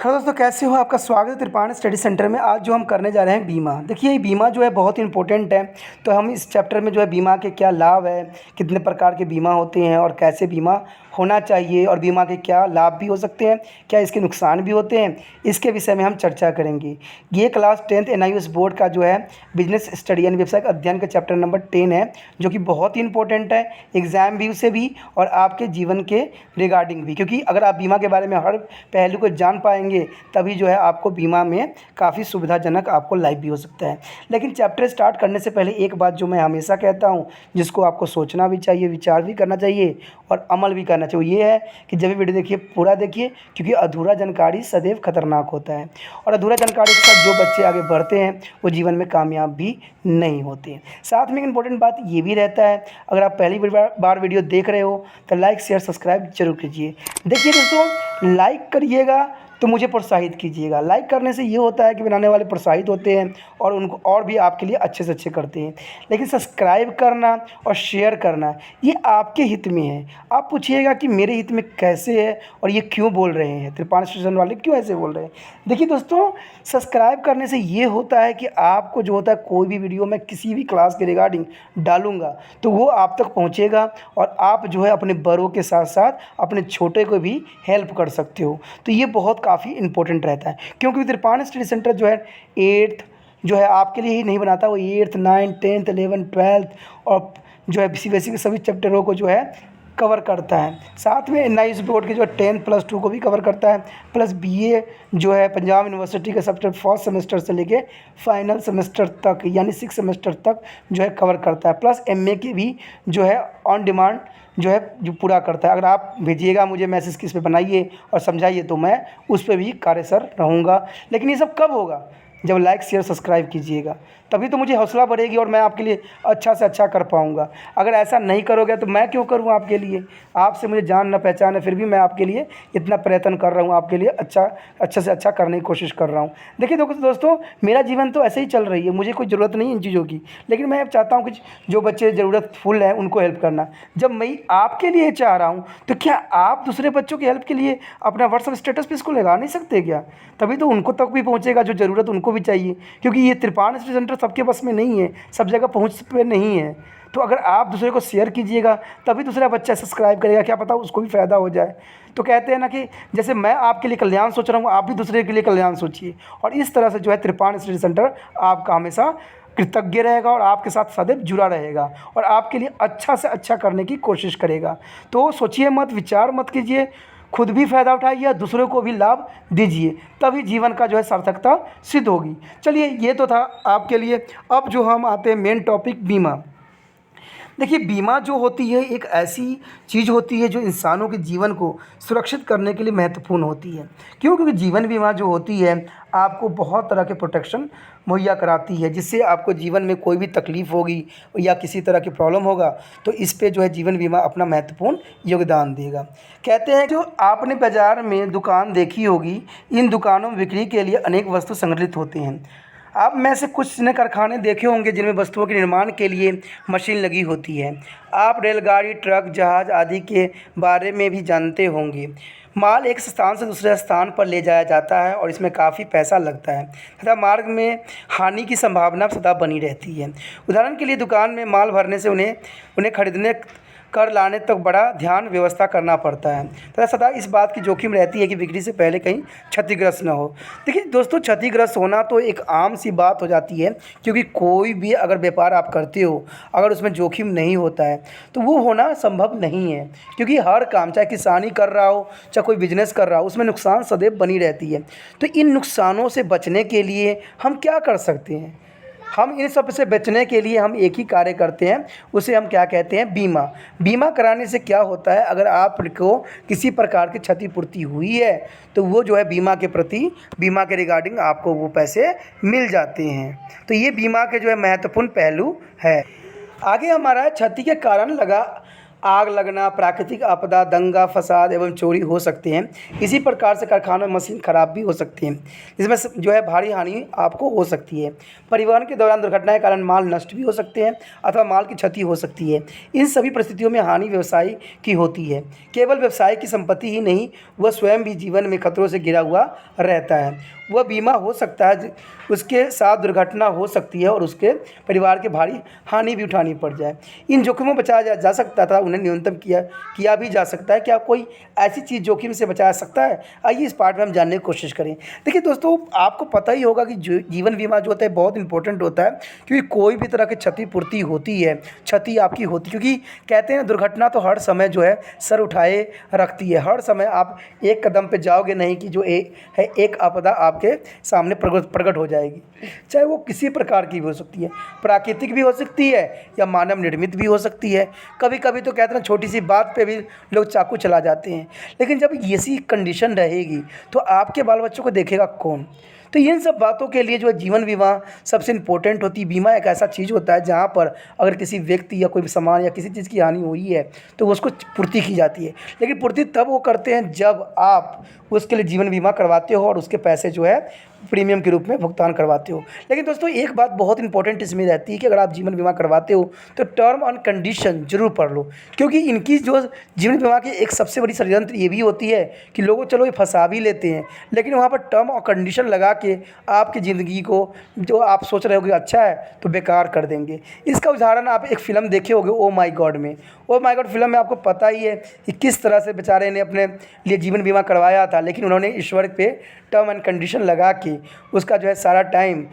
Hello दोस्तों, कैसे हो? आपका स्वागत है त्रिपाणी स्टडी सेंटर में। आज जो हम करने जा रहे हैं बीमा। देखिए, ये बीमा जो है बहुत इंपॉर्टेंट है। तो हम इस चैप्टर में जो है बीमा के क्या लाभ है, कितने प्रकार के बीमा होते हैं और कैसे बीमा होना चाहिए और बीमा के क्या लाभ भी हो सकते हैं, क्या इसके नुकसान भी होते हैं, इसके विषय में हम चर्चा करेंगे। ये क्लास 10th NIOS बोर्ड का जो है बिजनेस स्टडी यानी व्यवसायिक अध्ययन का चैप्टर नंबर 10 है, जो कि बहुत ही इंपॉर्टेंट है एग्ज़ाम व्यू से भी और आपके जीवन के रिगार्डिंग भी। क्योंकि अगर आप बीमा के बारे में हर पहलू को जान पाएंगे तभी जो है आपको बीमा में काफ़ी सुविधाजनक आपको लाइफ भी हो सकता है। लेकिन चैप्टर स्टार्ट करने से पहले एक बात जो मैं हमेशा कहता हूँ, जिसको आपको सोचना भी चाहिए, विचार भी करना चाहिए और अमल भी करना चाहिए, ये है कि जब भी वीडियो देखिए पूरा देखिए, क्योंकि अधूरा जानकारी सदैव खतरनाक होता है और अधूरा जानकारी के साथ जो बच्चे आगे बढ़ते हैं वो जीवन में कामयाब भी नहीं होते हैं। साथ में एक इम्पोर्टेंट बात ये भी रहता है, अगर आप पहली बार वीडियो देख रहे हो तो लाइक शेयर सब्सक्राइब जरूर कीजिए। देखिए दोस्तों, लाइक करिएगा तो मुझे प्रोत्साहित कीजिएगा। लाइक करने से ये होता है कि बनाने वाले प्रोत्साहित होते हैं और उनको और भी आपके लिए अच्छे से अच्छे करते हैं। लेकिन सब्सक्राइब करना और शेयर करना ये आपके हित में है। आप पूछिएगा कि मेरे हित में कैसे है और ये क्यों बोल रहे हैं, त्रिपाणी स्टेशन वाले क्यों ऐसे बोल रहे हैं। देखिए दोस्तों, सब्सक्राइब करने से ये होता है कि आपको जो होता है कोई भी वीडियो मैं किसी भी क्लास के रिगार्डिंग डालूंगा तो वो आप तक पहुँचेगा और आप जो है अपने बड़ों के साथ साथ अपने छोटे को भी हेल्प कर सकते हो। तो ये बहुत काफ़ी इंपॉर्टेंट रहता है, क्योंकि त्रिपाणी स्टडी सेंटर जो है 8th जो है आपके लिए ही नहीं बनाता, वो 8th 9th 10th 11th 12th और जो है CBSE के सभी चैप्टरों को जो है कवर करता है। साथ में NIOS बोर्ड के जो 10+2 को भी कवर करता है, प्लस BA जो है पंजाब यूनिवर्सिटी के सब्जेक्ट फर्स्ट सेमेस्टर से लेके फाइनल सेमेस्टर तक यानी 6 सेमेस्टर तक जो है कवर करता है, प्लस MA के भी जो है ऑन डिमांड जो है जो पूरा करता है। अगर आप भेजिएगा मुझे मैसेज किस पे बनाइए और समझाइए तो मैं उस पर भी कार्यसर रहूँगा। लेकिन ये सब कब होगा? जब लाइक शेयर सब्सक्राइब कीजिएगा, तभी तो मुझे हौसला बढ़ेगी और मैं आपके लिए अच्छा से अच्छा कर पाऊँगा। अगर ऐसा नहीं करोगे तो मैं क्यों करूँ आपके लिए? आपसे मुझे जान न पहचान है, फिर भी मैं आपके लिए इतना प्रयत्न कर रहा हूँ, आपके लिए अच्छे से अच्छा करने की कोशिश कर रहा हूँ। देखिए दोस्तों, मेरा जीवन तो ऐसे ही चल रही है, मुझे कोई ज़रूरत नहीं है इन चीज़ों की, लेकिन मैं अब चाहता हूँ कि जो बच्चे ज़रूरतफुल हैं उनको हेल्प करना। जब मैं आपके लिए चाह रहा हूँ तो क्या आप दूसरे बच्चों की हेल्प के लिए अपना व्हाट्सएप स्टेटस पे इसको लगा नहीं सकते क्या? तभी तो उनको तक भी पहुँचेगा जो ज़रूरत उनको भी चाहिए, क्योंकि ये त्रिपाणी स्टडी सेंटर सबके बस में नहीं है, सब जगह पहुँच पे नहीं है। तो अगर आप दूसरे को शेयर कीजिएगा तभी दूसरा बच्चा सब्सक्राइब करेगा, क्या पता उसको भी फ़ायदा हो जाए। तो कहते हैं ना कि जैसे मैं आपके लिए कल्याण सोच रहा हूँ, आप भी दूसरे के लिए कल्याण सोचिए और इस तरह से जो है त्रिपाणी स्टडी सेंटर आपका हमेशा कृतज्ञ रहेगा और आपके साथ सदैव जुड़ा रहेगा और आपके लिए अच्छा से अच्छा करने की कोशिश करेगा। तो सोचिए मत, विचार मत कीजिए, खुद भी फ़ायदा उठाइए, दूसरों को भी लाभ दीजिए, तभी जीवन का जो है सार्थकता सिद्ध होगी। चलिए, ये तो था आपके लिए। अब जो हम आते हैं मेन टॉपिक, बीमा। देखिए, बीमा जो होती है एक ऐसी चीज़ होती है जो इंसानों के जीवन को सुरक्षित करने के लिए महत्वपूर्ण होती है। क्यों? क्योंकि जीवन बीमा जो होती है आपको बहुत तरह के प्रोटेक्शन मुहैया कराती है, जिससे आपको जीवन में कोई भी तकलीफ़ होगी या किसी तरह की प्रॉब्लम होगा तो इस पे जो है जीवन बीमा अपना महत्वपूर्ण योगदान देगा। कहते हैं जो आपने बाज़ार में दुकान देखी होगी, इन दुकानों में बिक्री के लिए अनेक वस्तु संग्रहित होते हैं। आप में से कुछ ने कारखाने देखे होंगे जिनमें वस्तुओं के निर्माण के लिए मशीन लगी होती है। आप रेलगाड़ी, ट्रक, जहाज़ आदि के बारे में भी जानते होंगे। माल एक स्थान से दूसरे स्थान पर ले जाया जाता है और इसमें काफ़ी पैसा लगता है तथा मार्ग में हानि की संभावना सदा बनी रहती है। उदाहरण के लिए दुकान में माल भरने से उन्हें खरीदने कर लाने तक बड़ा ध्यान व्यवस्था करना पड़ता है तथा सदा इस बात की जोखिम रहती है कि बिक्री से पहले कहीं क्षतिग्रस्त न हो। देखिए दोस्तों, क्षतिग्रस्त होना तो एक आम सी बात हो जाती है, क्योंकि कोई भी अगर व्यापार आप करते हो, अगर उसमें जोखिम नहीं होता है तो वो होना संभव नहीं है। क्योंकि हर काम, चाहे किसानी कर रहा हो चाहे कोई बिजनेस कर रहा हो, उसमें नुकसान सदैव बनी रहती है। तो इन नुकसानों से बचने के लिए हम क्या कर सकते हैं? हम इन सब से बचने के लिए हम एक ही कार्य करते हैं, उसे हम क्या कहते हैं? बीमा। बीमा कराने से क्या होता है, अगर आपको किसी प्रकार की क्षतिपूर्ति हुई है तो वो जो है बीमा के प्रति, बीमा के रिगार्डिंग आपको वो पैसे मिल जाते हैं। तो ये बीमा के जो है महत्वपूर्ण पहलू है। आगे हमारा क्षति के कारण आग लगना, प्राकृतिक आपदा, दंगा फसाद एवं चोरी हो सकते हैं। इसी प्रकार से कारखानों में मशीन खराब भी हो सकती हैं, जिसमें जो है भारी हानि आपको हो सकती है। परिवहन के दौरान दुर्घटना के कारण माल नष्ट भी हो सकते हैं अथवा माल की क्षति हो सकती है। इन सभी परिस्थितियों में हानि व्यवसाय की होती है। केवल व्यवसाय की संपत्ति ही नहीं, वह स्वयं भी जीवन में खतरों से घिरा हुआ रहता है। वह बीमा हो सकता है, उसके साथ दुर्घटना हो सकती है और उसके परिवार के भारी हानि भी उठानी पड़ जाए। इन जोखिमों बचाया जा सकता था, उन्हें न्यूनतम किया भी जा सकता है। क्या कोई ऐसी चीज़ जोखिम से बचा सकता है? आइए इस पार्ट में हम जानने की कोशिश करें। देखिए दोस्तों, आपको पता ही होगा कि जीवन बीमा जो होता है बहुत इंपॉर्टेंट होता है, क्योंकि कोई भी तरह की क्षतिपूर्ति होती है, क्षति आपकी होती है, क्योंकि कहते हैं दुर्घटना तो हर समय जो है सर उठाए रखती है। हर समय आप एक कदम पे जाओगे नहीं कि जो एक आपदा आपके सामने प्रकट हो जाएगी, चाहे वो किसी प्रकार की भी हो सकती है, प्राकृतिक भी हो सकती है या मानव निर्मित भी हो सकती है। कभी कभी तो कहते हैं छोटी सी बात पे भी लोग चाकू चला जाते हैं। लेकिन जब ऐसी कंडीशन रहेगी तो आपके बाल बच्चों को देखेगा कौन? तो इन सब बातों के लिए जो है जीवन बीमा सबसे इम्पोर्टेंट होती है। बीमा एक ऐसा चीज़ होता है जहाँ पर अगर किसी व्यक्ति या कोई सामान या किसी चीज़ की हानि हुई है तो उसको पूर्ति की जाती है। लेकिन पूर्ति तब वो करते हैं जब आप उसके लिए जीवन बीमा करवाते हो और उसके पैसे जो है प्रीमियम के रूप में भुगतान करवाते हो। लेकिन दोस्तों एक बात बहुत इंपॉर्टेंट इसमें रहती है कि अगर आप जीवन बीमा करवाते हो तो टर्म एंड कंडीशन जरूर पढ़ लो, क्योंकि इनकी जो जीवन बीमा की एक सबसे बड़ी षड्यंत्र ये भी होती है कि लोगों चलो ये फंसा भी लेते हैं, लेकिन वहाँ पर टर्म और कंडीशन लगा के आपकी ज़िंदगी को जो आप सोच रहे हो कि अच्छा है तो बेकार कर देंगे। इसका उदाहरण आप एक फ़िल्म देखे होंगे ओ माई गॉड में। ओ माई गॉड फिल्म में आपको पता ही है कि किस तरह से बेचारे ने अपने लिए जीवन बीमा करवाया था, लेकिन उन्होंने ईश्वर पे टर्म एंड कंडीशन लगा के उसका जो है सारा टाइम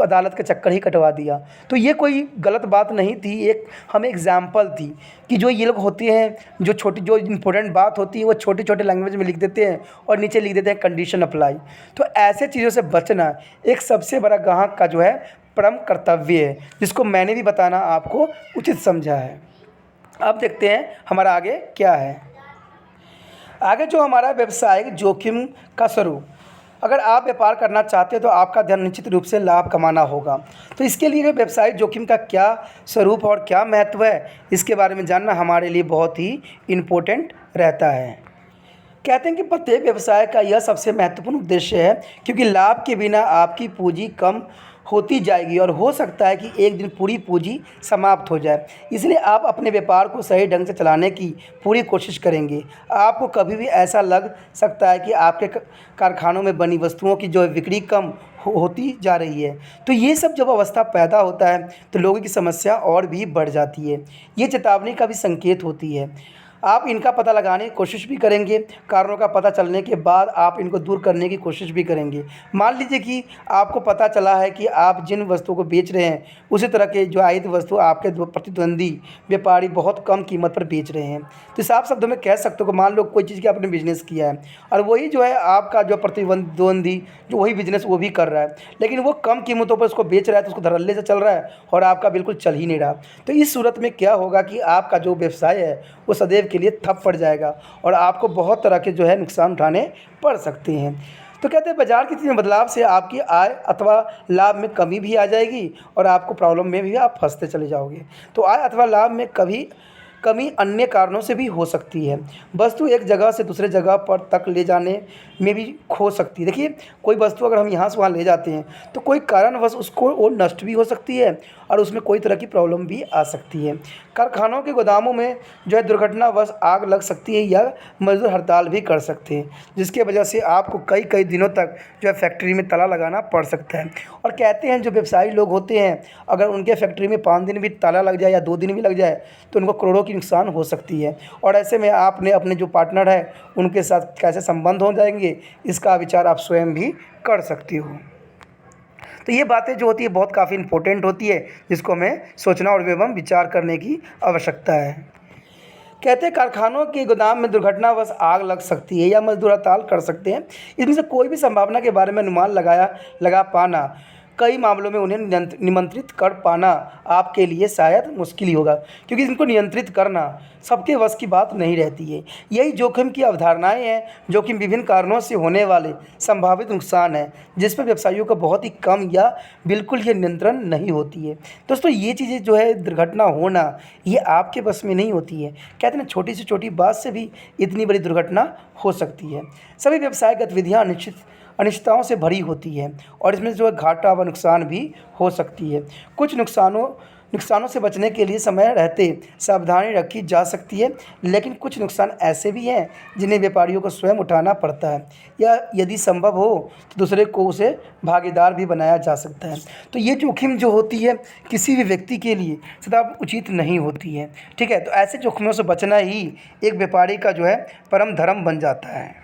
अदालत के चक्कर ही कटवा दिया। तो ये कोई गलत बात नहीं थी, एक हमें एग्जाम्पल थी कि जो ये लोग होते हैं जो इंपॉर्टेंट बात होती है वो छोटे छोटे लैंग्वेज में लिख देते हैं और नीचे लिख देते हैं कंडीशन अप्लाई। तो ऐसे चीज़ों से बचना एक सबसे बड़ा ग्राहक का जो है परम कर्तव्य है, जिसको मैंने भी बताना आपको उचित समझा है। अब देखते हैं हमारा आगे क्या है। आगे जो हमारा व्यवसायिक जोखिम का स्वरूप, अगर आप व्यापार करना चाहते हैं तो आपका ध्यान निश्चित रूप से लाभ कमाना होगा। तो इसके लिए व्यवसायिक जोखिम का क्या स्वरूप और क्या महत्व है, इसके बारे में जानना हमारे लिए बहुत ही इम्पोर्टेंट रहता है। कहते हैं कि प्रत्येक व्यवसाय का यह सबसे महत्वपूर्ण उद्देश्य है, क्योंकि लाभ के बिना आपकी पूंजी कम होती जाएगी और हो सकता है कि एक दिन पूरी पूंजी समाप्त हो जाए। इसलिए आप अपने व्यापार को सही ढंग से चलाने की पूरी कोशिश करेंगे। आपको कभी भी ऐसा लग सकता है कि आपके कारखानों में बनी वस्तुओं की जो बिक्री कम होती जा रही है। तो ये सब जब अवस्था पैदा होता है तो लोगों की समस्या और भी बढ़ जाती है। ये चेतावनी का भी संकेत होती है। आप इनका पता लगाने की कोशिश भी करेंगे। कारणों का पता चलने के बाद आप इनको दूर करने की कोशिश भी करेंगे। मान लीजिए कि आपको पता चला है कि आप जिन वस्तुओं को बेच रहे हैं उसी तरह के जो आयित वस्तु आपके प्रतिद्वंदी व्यापारी बहुत कम कीमत पर बेच रहे हैं। तो साफ शब्दों में कह सकते हो कि मान लो कोई चीज़ की आपने बिजनेस किया है और वही जो है आपका जो प्रतिद्वंदी जो वही बिजनेस वो भी कर रहा है, लेकिन वो कम कीमतों पर उसको बेच रहा है तो उसको धड़ल्ले से चल रहा है और आपका बिल्कुल चल ही नहीं रहा। तो इस सूरत में क्या होगा कि आपका जो व्यवसाय है वो सदैव के लिए ठप पड़ जाएगा और आपको बहुत तरह के जो है नुकसान उठाने पड़ सकते हैं। तो कहते हैं बाजार की स्थिति में बदलाव से आपकी आय अथवा लाभ में कमी भी आ जाएगी और आपको प्रॉब्लम में भी आप फंसते चले जाओगे। तो आय अथवा लाभ में कमी अन्य कारणों से भी हो सकती है। वस्तु एक जगह से दूसरे जगह पर तक ले जाने में भी खो सकती है। देखिए कोई वस्तु अगर हम यहाँ से वहाँ ले जाते हैं तो कोई कारणवश उसको वो नष्ट भी हो सकती है और उसमें कोई तरह की प्रॉब्लम भी आ सकती है। कारखानों के गोदामों में जो है दुर्घटनावश आग लग सकती है या मजदूर हड़ताल भी कर सकते हैं, जिसके वजह से आपको कई दिनों तक जो है फैक्ट्री में ताला लगाना पड़ सकता है। और कहते हैं जो व्यवसायी लोग होते हैं अगर उनके फैक्ट्री में 5 दिन भी ताला लग जाए या 2 दिन भी लग जाए तो उनको करोड़ों की नुकसान हो सकती है। और ऐसे में आपने अपने जो पार्टनर है उनके साथ कैसे संबंध हो जाएंगे इसका विचार आप स्वयं भी कर सकती हो। तो ये बातें जो होती है बहुत काफ़ी इंपॉर्टेंट होती है, जिसको हमें सोचना और एवं विचार करने की आवश्यकता है। कहते हैं कारखानों के गोदाम में दुर्घटनावश आग लग सकती है या मजदूर हड़ताल कर सकते हैं। इसमें से कोई भी संभावना के बारे में अनुमान लगा पाना कई मामलों में उन्हें नियंत्रित कर पाना आपके लिए शायद मुश्किल ही होगा, क्योंकि इनको नियंत्रित करना सबके वश की बात नहीं रहती है। यही जोखिम की अवधारणाएं हैं। जोखिम विभिन्न कारणों से होने वाले संभावित नुकसान है, जिस पर व्यवसायियों का बहुत ही कम या बिल्कुल ये नियंत्रण नहीं होती है। दोस्तों, ये चीज़ें जो है दुर्घटना होना, ये आपके बस में नहीं होती है। कहते हैं ना, छोटी से छोटी बात से भी इतनी बड़ी दुर्घटना हो सकती है। सभी व्यवसाय गतिविधियाँ अनिश्चितताओं से भरी होती है, और इसमें जो है घाटा व नुकसान भी हो सकती है। कुछ नुकसानों से बचने के लिए समय रहते सावधानी रखी जा सकती है, लेकिन कुछ नुकसान ऐसे भी हैं जिन्हें व्यापारियों को स्वयं उठाना पड़ता है, या यदि संभव हो तो दूसरे को उसे भागीदार भी बनाया जा सकता है। तो ये जोखिम जो होती है किसी भी व्यक्ति के लिए सदा उचित नहीं होती है। ठीक है, तो ऐसे जोखिमों से बचना ही एक व्यापारी का जो है परम धर्म बन जाता है।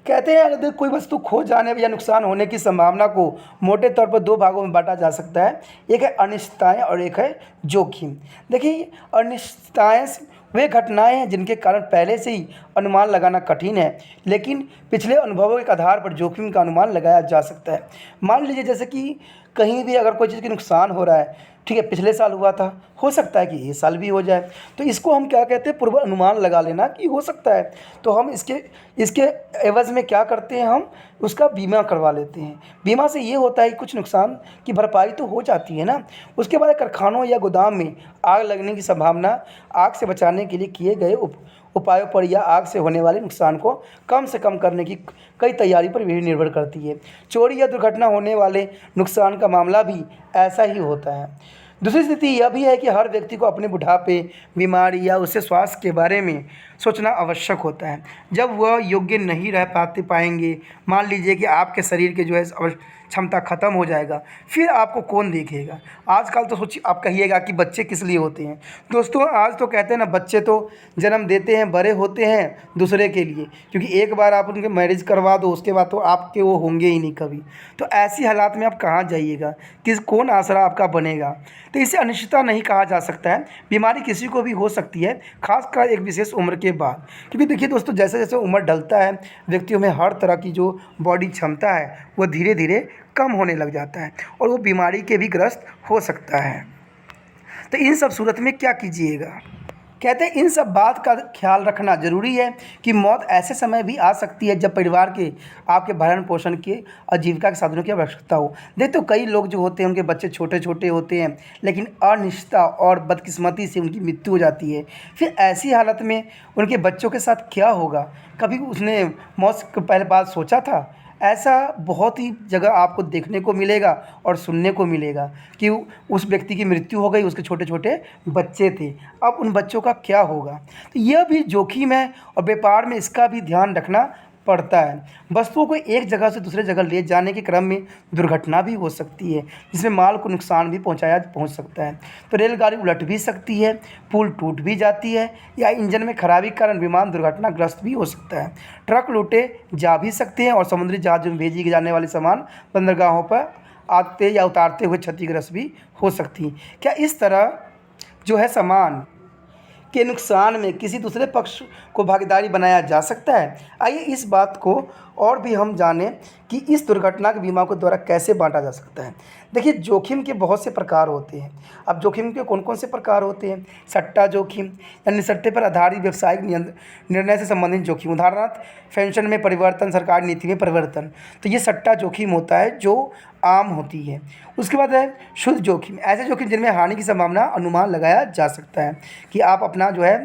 कहते हैं, अगर कोई वस्तु खो जाने या नुकसान होने की संभावना को मोटे तौर पर दो भागों में बांटा जा सकता है। एक है अनिश्चितताएं और एक है जोखिम। देखिए, अनिश्चितताएं वे घटनाएं हैं जिनके कारण पहले से ही अनुमान लगाना कठिन है, लेकिन पिछले अनुभवों के आधार पर जोखिम का अनुमान लगाया जा सकता है। मान लीजिए, जैसे कि कहीं भी अगर कोई चीज़ का नुकसान हो रहा है, ठीक है, पिछले साल हुआ था, हो सकता है कि ये साल भी हो जाए, तो इसको हम क्या कहते हैं, पूर्व अनुमान लगा लेना कि हो सकता है। तो हम इसके एवज़ में क्या करते हैं, हम उसका बीमा करवा लेते हैं। बीमा से ये होता है कि कुछ नुकसान की भरपाई तो हो जाती है ना। उसके बाद कारखानों या गोदाम में आग लगने की संभावना, आग से बचाने के लिए किए गए उपायों पर या आग से होने वाले नुकसान को कम से कम करने की कई तैयारी पर भी निर्भर करती है। चोरी या दुर्घटना होने वाले नुकसान का मामला भी ऐसा ही होता है। दूसरी स्थिति यह भी है कि हर व्यक्ति को अपने बुढ़ापे, बीमारी या उसके स्वास्थ्य के बारे में सोचना आवश्यक होता है। जब वह योग्य नहीं रह पाएंगे, मान लीजिए कि आपके शरीर के जो है क्षमता ख़त्म हो जाएगा, फिर आपको कौन देखेगा। आजकल तो सोचिए, आप कहिएगा कि बच्चे किस लिए होते हैं। दोस्तों, आज तो कहते हैं ना, बच्चे तो जन्म देते हैं, बड़े होते हैं दूसरे के लिए, क्योंकि एक बार आप उनके मैरिज करवा दो, उसके बाद तो आपके वो होंगे ही नहीं कभी। तो ऐसी हालात में आप कहाँ जाइएगा, कौन आसरा आपका बनेगा। तो इसे अनिश्चितता नहीं कहा जा सकता है। बीमारी किसी को भी हो सकती है, खासकर एक विशेष उम्र के बाद, क्योंकि देखिए दोस्तों, जैसे जैसे उम्र ढलता है, व्यक्तियों में हर तरह की जो बॉडी क्षमता है वो धीरे धीरे कम होने लग जाता है, और वो बीमारी के भी ग्रस्त हो सकता है। तो इन सब सूरत में क्या कीजिएगा। कहते हैं, इन सब बात का ख्याल रखना ज़रूरी है कि मौत ऐसे समय भी आ सकती है जब परिवार के आपके भरण पोषण के आजीविका के साधनों की आवश्यकता हो। देखते तो कई लोग जो होते हैं, उनके बच्चे छोटे छोटे होते हैं, लेकिन अनिश्चितता और बदकिस्मती से उनकी मृत्यु हो जाती है। फिर ऐसी हालत में उनके बच्चों के साथ क्या होगा, कभी उसने मौत से पहले बात सोचा था। ऐसा बहुत ही जगह आपको देखने को मिलेगा और सुनने को मिलेगा कि उस व्यक्ति की मृत्यु हो गई, उसके छोटे छोटे बच्चे थे, अब उन बच्चों का क्या होगा। तो यह भी जोखिम है, और व्यापार में इसका भी ध्यान रखना पड़ता है। वस्तुओं को एक जगह से दूसरे जगह ले जाने के क्रम में दुर्घटना भी हो सकती है, जिसमें माल को नुकसान भी पहुंच सकता है। तो रेलगाड़ी उलट भी सकती है, पुल टूट भी जाती है, या इंजन में खराबी के कारण विमान दुर्घटनाग्रस्त भी हो सकता है। ट्रक लूटे जा भी सकते हैं, और समुद्री जहाज में भेजी जाने वाले सामान बंदरगाहों पर आते या उतारते हुए क्षतिग्रस्त भी हो सकती हैं। क्या इस तरह जो है सामान के नुकसान में किसी दूसरे पक्ष को भागीदारी बनाया जा सकता है। आइए इस बात को और भी हम जानें कि इस दुर्घटना के बीमा को द्वारा कैसे बांटा जा सकता है। देखिए, जोखिम के बहुत से प्रकार होते हैं। अब जोखिम के कौन कौन से प्रकार होते हैं। सट्टा जोखिम, यानी सट्टे पर आधारित व्यावसायिक निर्णय से संबंधित जोखिम, उदाहरणार्थ पेंशन में परिवर्तन, सरकारी नीति में परिवर्तन। तो ये सट्टा जोखिम होता है जो आम होती है। उसके बाद है शुद्ध जोखिम, ऐसे जोखिम जिनमें हानि की संभावना अनुमान लगाया जा सकता है कि आप अपना जो है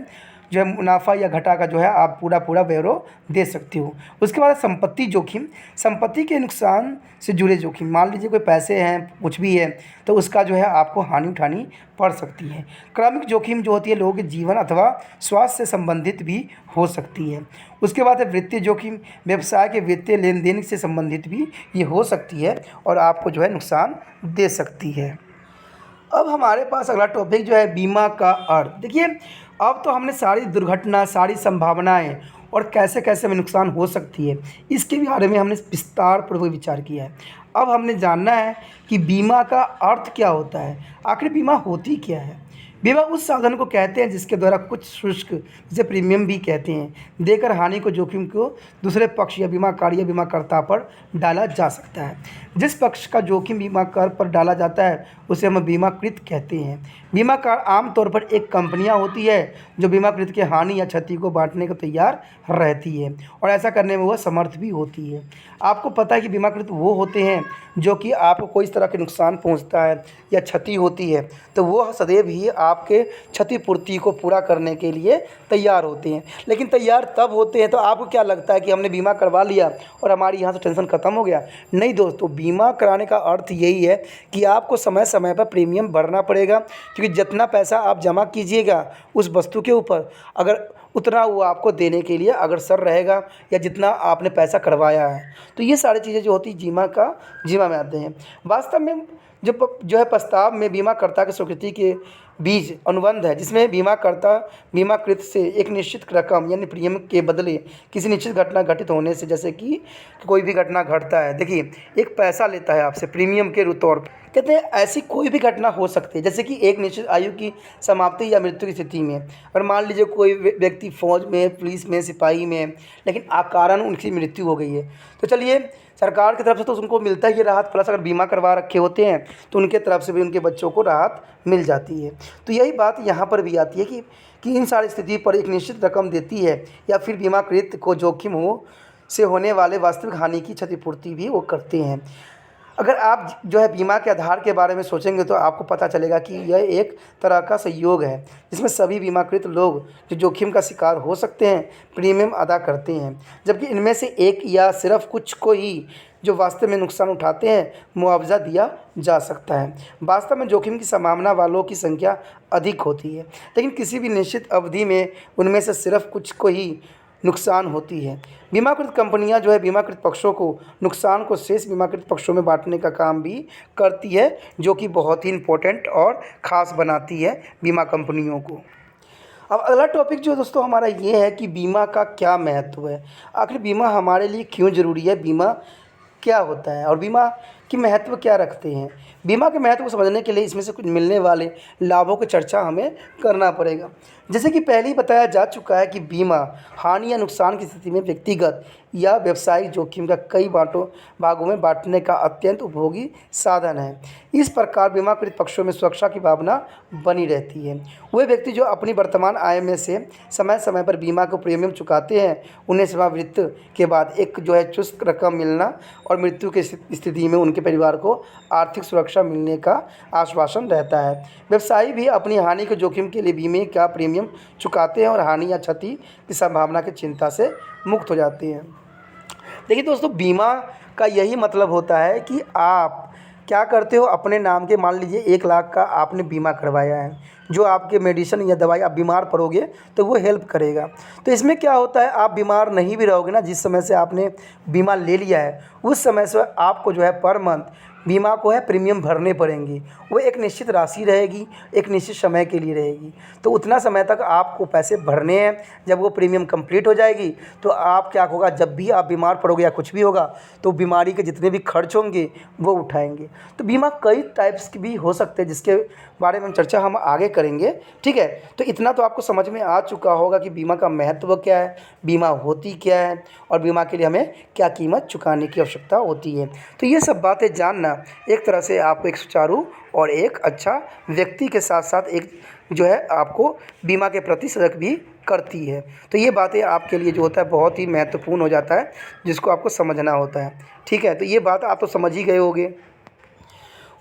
मुनाफा या घाटा का जो है आप पूरा ब्यौरा दे सकते हो। उसके बाद संपत्ति जोखिम, संपत्ति के नुकसान से जुड़े जोखिम, मान लीजिए कोई पैसे हैं, कुछ भी है, तो उसका जो है आपको हानि उठानी पड़ सकती है। क्रमिक जोखिम जो होती है लोगों के जीवन अथवा स्वास्थ्य से संबंधित भी हो सकती है। उसके बाद है वित्तीय जोखिम, व्यवसाय के वित्तीय लेन देन से संबंधित भी ये हो सकती है और आपको जो है नुकसान दे सकती है। अब हमारे पास अगला टॉपिक जो है बीमा का अर्थ। देखिए, अब तो हमने सारी दुर्घटना, सारी संभावनाएं और कैसे कैसे हमें नुकसान हो सकती है, इसके बारे में हमने विस्तार पूर्वक विचार किया है। अब हमने जानना है कि बीमा का अर्थ क्या होता है, आखिर बीमा होती क्या है। बीमा उस साधन को कहते हैं जिसके द्वारा कुछ शुल्क, जिसे प्रीमियम भी कहते हैं, देकर हानि को जोखिम को दूसरे पक्ष या बीमाकारी या बीमाकर्ता पर डाला जा सकता है। जिस पक्ष का जोखिम बीमा कर पर डाला जाता है उसे हम बीमाकृत कहते हैं। बीमाकार आमतौर पर एक कंपनियां होती है जो बीमाकृत के हानि या क्षति को बांटने को तैयार रहती है और ऐसा करने में वह समर्थ भी होती है। आपको पता है कि बीमाकृत वो होते हैं जो कि आपको कोई इस तरह के नुकसान पहुंचता है या क्षति होती है तो वो सदैव ही आपके क्षतिपूर्ति को पूरा करने के लिए तैयार होते हैं। लेकिन तैयार तब होते हैं तो आपको क्या लगता है कि हमने बीमा करवा लिया और हमारी यहाँ से टेंशन ख़त्म हो गया? नहीं दोस्तों, बीमा कराने का अर्थ यही है कि आपको समय समय पर प्रीमियम भरना पड़ेगा, क्योंकि जितना पैसा आप जमा कीजिएगा उस वस्तु के ऊपर अगर उतना वो आपको देने के लिए अग्रसर रहेगा या जितना आपने पैसा करवाया है। तो ये सारी चीज़ें जो होती जीमा में आते हैं। वास्तव में जो है प्रस्ताव में बीमाकर्ता की स्वीकृति के बीच अनुबंध है जिसमें बीमाकर्ता बीमाकृत से एक निश्चित रकम यानी प्रीमियम के बदले किसी निश्चित घटना घटित होने से, जैसे कि कोई भी घटना घटता है, देखिए एक पैसा लेता है आपसे प्रीमियम के तौर पर। कहते हैं ऐसी कोई भी घटना हो सकती है जैसे कि एक निश्चित आयु की समाप्ति या मृत्यु की स्थिति में, और मान लीजिए कोई व्यक्ति फौज में, पुलिस में, सिपाही में, लेकिन अकारण उनकी मृत्यु हो गई है, तो चलिए सरकार की तरफ से तो उनको मिलता ही है राहत, प्लस अगर बीमा करवा रखे होते हैं तो उनके तरफ से भी उनके बच्चों को राहत मिल जाती है। तो यही बात यहाँ पर भी आती है कि इन सारी स्थिति पर एक निश्चित रकम देती है या फिर बीमाकृत को जोखिम से होने वाले वास्तविक हानि की क्षतिपूर्ति भी वो करते हैं। अगर आप जो है बीमा के आधार के बारे में सोचेंगे तो आपको पता चलेगा कि यह एक तरह का सहयोग है जिसमें सभी बीमाकृत लोग जो जोखिम का शिकार हो सकते हैं प्रीमियम अदा करते हैं, जबकि इनमें से एक या सिर्फ कुछ को ही जो वास्तव में नुकसान उठाते हैं मुआवजा दिया जा सकता है। वास्तव में जोखिम की संभावना वालों की संख्या अधिक होती है, लेकिन किसी भी निश्चित अवधि में उनमें से सिर्फ कुछ को ही नुकसान होती है। बीमाकृत कंपनियां जो है बीमाकृत पक्षों को नुकसान को शेष बीमाकृत पक्षों में बांटने का काम भी करती है, जो कि बहुत ही इम्पोर्टेंट और ख़ास बनाती है बीमा कंपनियों को। अब अगला टॉपिक जो दोस्तों हमारा ये है कि बीमा का क्या महत्व है, आखिर बीमा हमारे लिए क्यों ज़रूरी है, बीमा क्या होता है और बीमा की महत्व क्या रखते हैं। बीमा के महत्व को समझने के लिए इसमें से कुछ मिलने वाले लाभों की चर्चा हमें करना पड़ेगा। जैसे कि पहले ही बताया जा चुका है कि बीमा हानि या नुकसान की स्थिति में व्यक्तिगत या व्यावसायिक जोखिम का कई भागों में बांटने का अत्यंत उपयोगी साधन है। इस प्रकार बीमाकृत पक्षों में सुरक्षा की भावना बनी रहती है। वे व्यक्ति जो अपनी वर्तमान आय में से समय समय पर बीमा को प्रीमियम चुकाते हैं उन्हें सेवानिवृत्ति के बाद एक जो है चुस्त रकम मिलना और मृत्यु की स्थिति में उनके परिवार को आर्थिक सुरक्षा मिलने का आश्वासन रहता है। व्यवसायी भी अपनी हानि के जोखिम के लिए बीमे का प्रीमियम चुकाते हैं और हानि या क्षति की संभावना की चिंता से मुक्त हो जाते हैं। देखिए दोस्तों, बीमा का यही मतलब होता है कि आप क्या करते हो, अपने नाम के मान लीजिए 1 लाख का आपने बीमा करवाया है, जो आपके मेडिसिन या दवाई आप बीमार पड़ोगे तो वो हेल्प करेगा। तो इसमें क्या होता है, आप बीमार नहीं भी रहोगे ना, जिस समय से आपने बीमा ले लिया है उस समय से आपको जो है पर मंथ बीमा को है प्रीमियम भरने पड़ेंगे। वो एक निश्चित राशि रहेगी, एक निश्चित समय के लिए रहेगी, तो उतना समय तक आपको पैसे भरने हैं। जब वो प्रीमियम कंप्लीट हो जाएगी तो आप क्या होगा, जब भी आप बीमार पड़ोगे या कुछ भी होगा तो बीमारी के जितने भी खर्च होंगे वो उठाएंगे। तो बीमा कई टाइप्स की भी हो सकते हैं जिसके बारे में चर्चा हम आगे करेंगे, ठीक है। तो इतना तो आपको समझ में आ चुका होगा कि बीमा का महत्व क्या है, बीमा होती क्या है और बीमा के लिए हमें क्या कीमत चुकाने की आवश्यकता होती है। तो ये सब बातें जानना एक तरह से आपको एक सुचारू और एक अच्छा व्यक्ति के साथ साथ एक जो है आपको बीमा के प्रति सजग भी करती है। तो ये बातें आपके लिए जो होता है बहुत ही महत्वपूर्ण हो जाता है, जिसको आपको समझना होता है, ठीक है। तो ये बात आप तो समझ ही गए होंगे।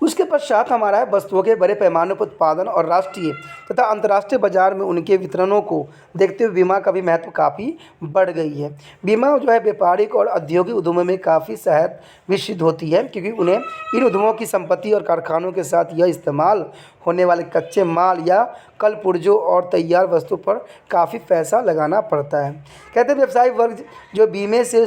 उसके पश्चात हमारा है वस्तुओं के बड़े पैमाने पर उत्पादन और राष्ट्रीय तथा अंतर्राष्ट्रीय बाजार में उनके वितरणों को देखते हुए बीमा का भी महत्व काफ़ी बढ़ गई है। बीमा जो है व्यापारिक और औद्योगिक उद्यमों में काफ़ी सहायक भी सिद्ध होती है, क्योंकि उन्हें इन उद्यमों की संपत्ति और कारखानों के साथ यह इस्तेमाल होने वाले कच्चे माल या कल पुर्जों और तैयार वस्तु पर काफ़ी पैसा लगाना पड़ता है। कहते हैं व्यवसायिक वर्ग जो बीमे से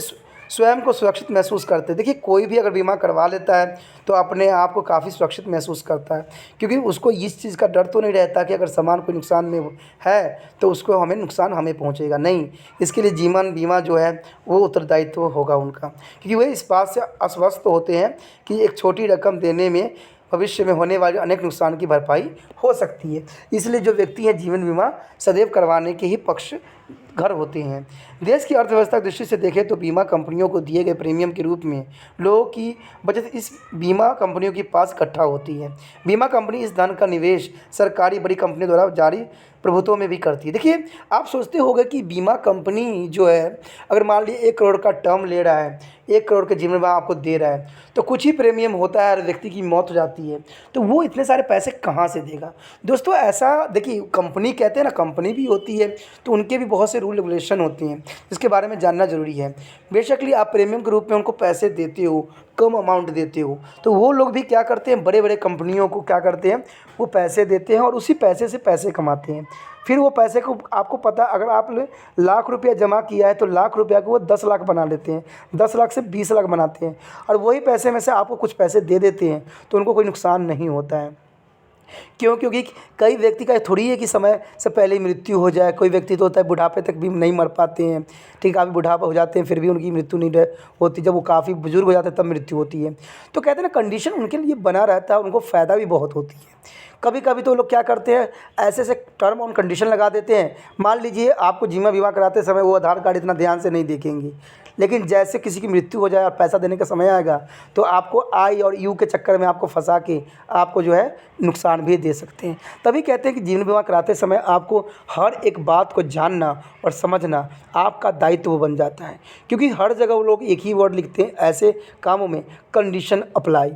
स्वयं को सुरक्षित महसूस करते हैं। देखिए, कोई भी अगर बीमा करवा लेता है तो अपने आप को काफ़ी सुरक्षित महसूस करता है, क्योंकि उसको इस चीज़ का डर तो नहीं रहता कि अगर सामान कोई नुकसान में है तो उसको नुकसान हमें पहुंचेगा। नहीं, इसके लिए जीवन बीमा जो है वो उत्तरदायित्व होगा उनका, क्योंकि वे इस बात से आश्वस्त होते हैं कि एक छोटी रकम देने में भविष्य में होने वाले अनेक नुकसान की भरपाई हो सकती है। इसलिए जो व्यक्ति हैं जीवन बीमा सदैव करवाने के ही पक्ष घर होते हैं। देश की अर्थव्यवस्था की दृष्टि से देखें तो बीमा कंपनियों को दिए गए प्रीमियम के रूप में लोगों की बचत इस बीमा कंपनियों के पास इकट्ठा होती है। बीमा कंपनी इस धन का निवेश सरकारी बड़ी कंपनियों द्वारा जारी प्रभुत्वों में भी करती है। देखिए, आप सोचते होंगे कि बीमा कंपनी जो है, अगर मान लीजिए 1 करोड़ का टर्म ले रहा है, 1 करोड़ के जीवन बीमा आपको दे रहा है, तो कुछ ही प्रीमियम होता है और व्यक्ति की मौत हो जाती है, तो वो इतने सारे पैसे कहाँ से देगा। दोस्तों, ऐसा देखिए, कंपनी कहते हैं ना, कंपनी भी होती है तो उनके भी बहुत से रूल रेगुलेशन होते हैं, जिसके बारे में जानना ज़रूरी है। बेशकली आप प्रीमियम के रूप में उनको पैसे देते हो, कम अमाउंट देते हो, तो वो लोग भी क्या करते हैं, बड़े बड़े कंपनियों को क्या करते हैं, वो पैसे देते हैं और उसी पैसे से पैसे कमाते हैं। फिर वो पैसे को आपको पता, अगर आपने लाख रुपया जमा किया है तो लाख रुपया को वो 10 लाख बना लेते हैं, 10 लाख से 20 लाख बनाते हैं, और वही पैसे में से आपको कुछ पैसे दे देते हैं, तो उनको कोई नुकसान नहीं होता है। क्यों? क्योंकि कई व्यक्ति का थोड़ी है कि समय से पहले ही मृत्यु हो जाए। कोई व्यक्ति तो होता है बुढ़ापे तक भी नहीं मर पाते हैं, ठीक, काफ़ी बुढ़ापा हो जाते हैं, फिर भी उनकी मृत्यु नहीं होती। जब वो काफ़ी बुजुर्ग हो जाते हैं तब मृत्यु होती है। तो कहते हैं ना, कंडीशन उनके लिए बना रहता है, उनको फ़ायदा भी बहुत होती है। कभी कभी तो लोग क्या करते हैं, ऐसे ऐसे टर्म और कंडीशन लगा देते हैं। मान लीजिए आपको जीवन बीमा कराते समय वो आधार कार्ड इतना ध्यान से नहीं देखेंगे, लेकिन जैसे किसी की मृत्यु हो जाए और पैसा देने का समय आएगा तो आपको आई और यू के चक्कर में आपको फंसा के आपको जो है नुकसान भी दे सकते हैं। तभी कहते हैं कि जीवन बीमा कराते समय आपको हर एक बात को जानना और समझना आपका दायित्व बन जाता है, क्योंकि हर जगह वो लोग एक ही वर्ड लिखते हैं ऐसे कामों में, कंडीशन अप्लाई,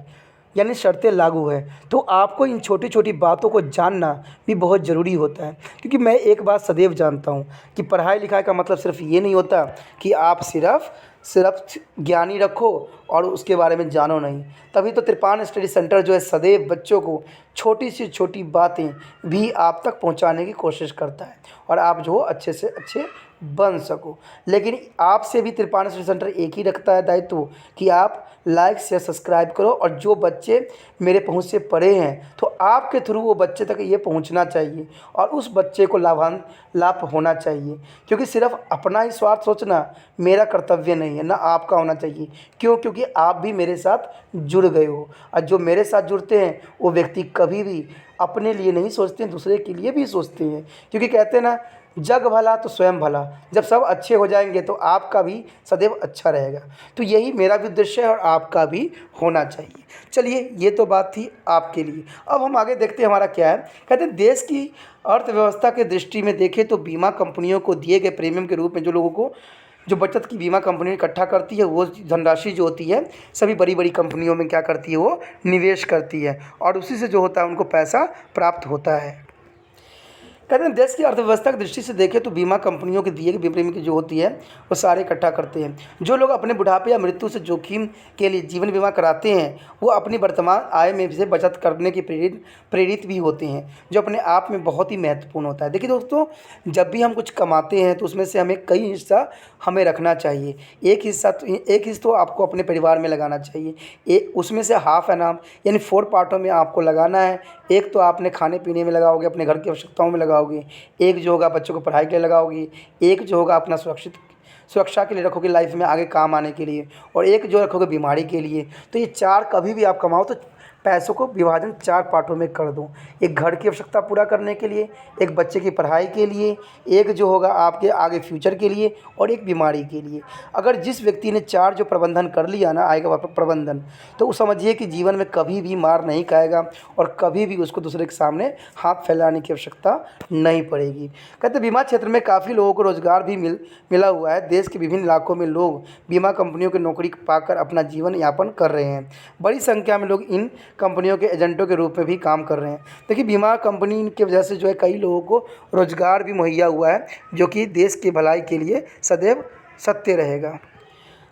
यानी शर्तें लागू है। तो आपको इन छोटी छोटी बातों को जानना भी बहुत ज़रूरी होता है, क्योंकि मैं एक बात सदैव जानता हूँ कि पढ़ाई लिखाई का मतलब सिर्फ ये नहीं होता कि आप सिर्फ ज्ञानी रखो और उसके बारे में जानो नहीं। तभी तो त्रिपान स्टडी सेंटर जो है सदैव बच्चों को छोटी सी छोटी बातें भी आप तक पहुंचाने की कोशिश करता है और आप जो अच्छे से अच्छे बन सको। लेकिन आपसे भी त्रिपान स्टडी सेंटर एक ही रखता है दायित्व कि आप लाइक शेयर सब्सक्राइब करो, और जो बच्चे मेरे पहुंच से परे हैं तो आपके थ्रू वो बच्चे तक ये पहुंचना चाहिए और उस बच्चे को लाभ होना चाहिए। क्योंकि सिर्फ अपना ही स्वार्थ सोचना मेरा कर्तव्य नहीं है, ना आपका होना चाहिए। क्यों? क्योंकि आप भी मेरे साथ जुड़ गए हो, और जो मेरे साथ जुड़ते हैं वो व्यक्ति कभी भी अपने लिए नहीं सोचते हैं, दूसरे के लिए भी सोचते हैं। क्योंकि कहते हैं ना, जग भला तो स्वयं भला। जब सब अच्छे हो जाएंगे तो आपका भी सदैव अच्छा रहेगा। तो यही मेरा भी उद्देश्य है और आपका भी होना चाहिए। चलिए, ये तो बात थी आपके लिए। अब हम आगे देखते हैं हमारा क्या है। कहते हैं देश की अर्थव्यवस्था के दृष्टि में देखें तो बीमा कंपनियों को दिए गए प्रीमियम के रूप में जो लोगों को जो बचत की बीमा कंपनी इकट्ठा करती है, वो धनराशि जो होती है सभी बड़ी बड़ी कंपनियों में क्या करती है, वो निवेश करती है और उसी से जो होता है उनको पैसा प्राप्त होता है। कहते हैं देश की अर्थव्यवस्था की दृष्टि से देखें तो बीमा कंपनियों के दिए गए प्रीमियम की जो होती है वो सारे इकट्ठा करते हैं। जो लोग अपने बुढ़ापे या मृत्यु से जोखिम के लिए जीवन बीमा कराते हैं वो अपनी वर्तमान आय में से बचत करने के प्रेरित भी होते हैं, जो अपने आप में बहुत ही महत्वपूर्ण होता है। देखिए दोस्तों, जब भी हम कुछ कमाते हैं तो उसमें से हमें कई हिस्सा हमें रखना चाहिए। एक हिस्सा तो आपको अपने परिवार में लगाना चाहिए, उसमें से हाफ एन हाफ यानी 4 पार्टों में आपको लगाना है। एक तो आपने खाने पीने में लगाओगे, अपने घर की आवश्यकताओं में लगाओगे, एक जो होगा बच्चों को पढ़ाई के लिए लगाओगे, एक जो होगा अपना सुरक्षा के लिए रखोगे लाइफ में आगे काम आने के लिए, और एक जो रखोगे बीमारी के लिए। तो ये 4 कभी भी आप कमाओ तो पैसों को विभाजन 4 पार्टों में कर दो। एक घर की आवश्यकता पूरा करने के लिए, एक बच्चे की पढ़ाई के लिए, एक जो होगा आपके आगे फ्यूचर के लिए, और एक बीमारी के लिए। अगर जिस व्यक्ति ने 4 जो प्रबंधन कर लिया ना, आय का प्रबंधन, तो वो समझिए कि जीवन में कभी भी मार नहीं खाएगा और कभी भी उसको दूसरे के सामने हाथ फैलाने की आवश्यकता नहीं पड़ेगी। कहते बीमा क्षेत्र में काफ़ी लोगों को रोजगार भी मिला हुआ है। देश के विभिन्न इलाकों में लोग बीमा कंपनियों की नौकरी पाकर अपना जीवन यापन कर रहे हैं। बड़ी संख्या में लोग इन कंपनियों के एजेंटों के रूप में भी काम कर रहे हैं। देखिए, बीमा कंपनी की वजह से जो है कई लोगों को रोजगार भी मुहैया हुआ है, जो कि देश की भलाई के लिए सदैव सत्य रहेगा।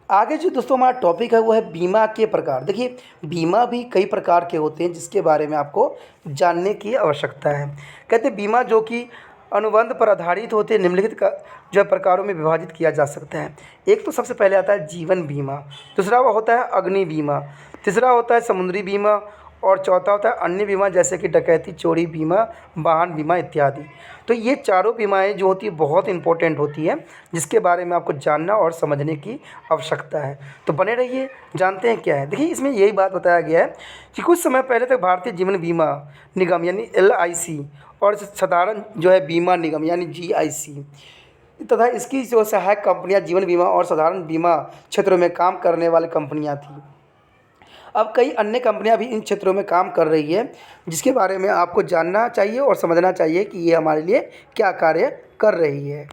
आगे जो दोस्तों हमारा टॉपिक है वो है बीमा के प्रकार। देखिए, बीमा भी कई प्रकार के होते हैं जिसके बारे में आपको जानने की आवश्यकता है। कहते हैं बीमा जो कि अनुबंध पर आधारित होते हैं निम्नलिखित का जो है प्रकारों में विभाजित किया जा सकता है। एक तो सबसे पहले आता है जीवन बीमा, दूसरा होता है अग्नि बीमा, तीसरा होता है समुद्री बीमा, और चौथा होता है अन्य बीमा जैसे कि डकैती, चोरी बीमा, वाहन बीमा इत्यादि। तो ये चारों बीमाएँ जो होती है बहुत इंपॉर्टेंट होती हैं, जिसके बारे में आपको जानना और समझने की आवश्यकता है। तो बने रहिए, जानते हैं क्या है। देखिए इसमें यही बात बताया गया है कि कुछ समय पहले तक भारतीय जीवन बीमा निगम यानी LIC और साधारण जो है बीमा निगम यानी GIC तथा इसकी जो सहायक कंपनियां जीवन बीमा और साधारण बीमा क्षेत्रों में काम करने वाली कंपनियां थी। अब कई अन्य कंपनियां भी इन क्षेत्रों में काम कर रही है, जिसके बारे में आपको जानना चाहिए और समझना चाहिए कि ये हमारे लिए क्या कार्य कर रही है।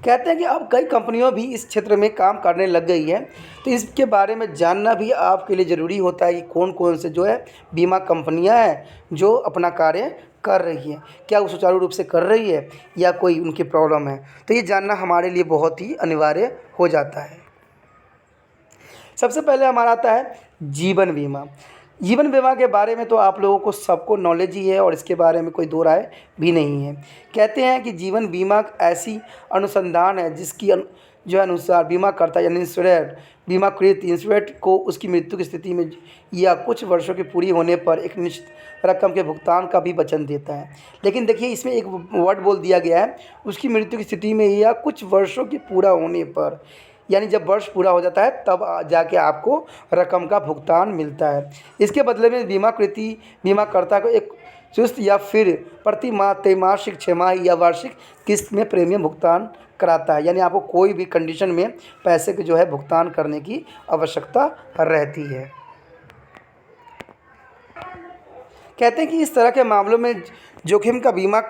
कहते हैं कि अब कई कंपनियां भी इस क्षेत्र में काम करने लग गई है, तो इसके बारे में जानना भी आपके लिए ज़रूरी होता है कि कौन कौन से जो है बीमा कंपनियां हैं जो अपना कार्य कर रही है, क्या वो सुचारू रूप से कर रही है या कोई उनकी प्रॉब्लम है। तो ये जानना हमारे लिए बहुत ही अनिवार्य हो जाता है। सबसे पहले हमारा आता है जीवन बीमा। जीवन बीमा के बारे में तो आप लोगों को सबको नॉलेज ही है और इसके बारे में कोई दो राय भी नहीं है। कहते हैं कि जीवन बीमा ऐसी अनुसंधान है जिसकी जो अनुसार बीमा करता यानी इंश्योरेड बीमाकृत इंश्योरेड को उसकी मृत्यु की स्थिति में या कुछ वर्षों के पूरी होने पर एक निश्चित रकम के भुगतान का भी वचन देता है। लेकिन देखिए इसमें एक वर्ड बोल दिया गया है, उसकी मृत्यु की स्थिति में या कुछ वर्षों के पूरा होने पर, यानी जब वर्ष पूरा हो जाता है तब जाके आपको रकम का भुगतान मिलता है। इसके बदले में बीमाकृति बीमाकर्ता को एक चुस्त या फिर प्रति माह त्रैमासिक, छमाही या वार्षिक किस्त में प्रीमियम भुगतान कराता है, यानी आपको कोई भी कंडीशन में पैसे के जो है भुगतान करने की आवश्यकता रहती है। कहते हैं कि इस तरह के मामलों में जोखिम का बीमा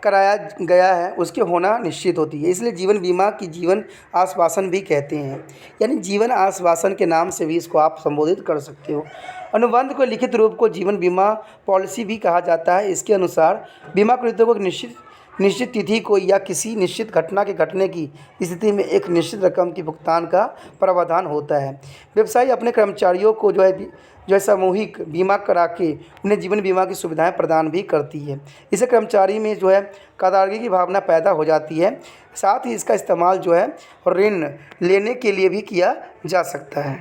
कराया गया है उसके होना निश्चित होती है, इसलिए जीवन बीमा की जीवन आश्वासन भी कहते हैं, यानी जीवन आश्वासन के नाम से भी इसको आप संबोधित कर सकते हो। अनुबंध को लिखित रूप को जीवन बीमा पॉलिसी भी कहा जाता है। इसके अनुसार बीमाकृतों को निश्चित तिथि को या किसी निश्चित घटना के घटने की स्थिति में एक निश्चित रकम की भुगतान का प्रावधान होता है। व्यवसायी अपने कर्मचारियों को जो है सामूहिक बीमा करा के उन्हें जीवन बीमा की सुविधाएं प्रदान भी करती है। इससे कर्मचारी में जो है कदारगी की भावना पैदा हो जाती है। साथ ही इसका इस्तेमाल जो है ऋण लेने के लिए भी किया जा सकता है।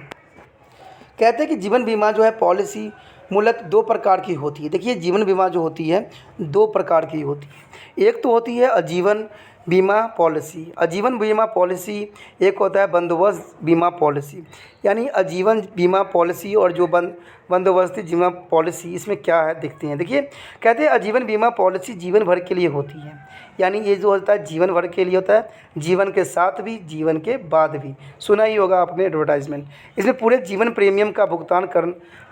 कहते हैं कि जीवन बीमा जो है पॉलिसी मूलतः दो प्रकार की होती है। देखिए जीवन बीमा जो होती है दो प्रकार की होती है। एक तो होती है आजीवन बीमा पॉलिसी। आजीवन बीमा पॉलिसी एक होता है बंदोबस्त बीमा पॉलिसी, यानी आजीवन बीमा पॉलिसी और जो बंदोबस्ती बीमा पॉलिसी, इसमें क्या है देखते हैं। देखिए कहते हैं आजीवन बीमा पॉलिसी जीवन भर के लिए होती है, यानी ये जो होता है जीवन भर के लिए होता है, जीवन के साथ भी जीवन के बाद भी। सुना ही होगा आपने एडवर्टाइजमेंट। इसमें पूरे जीवन प्रीमियम का भुगतान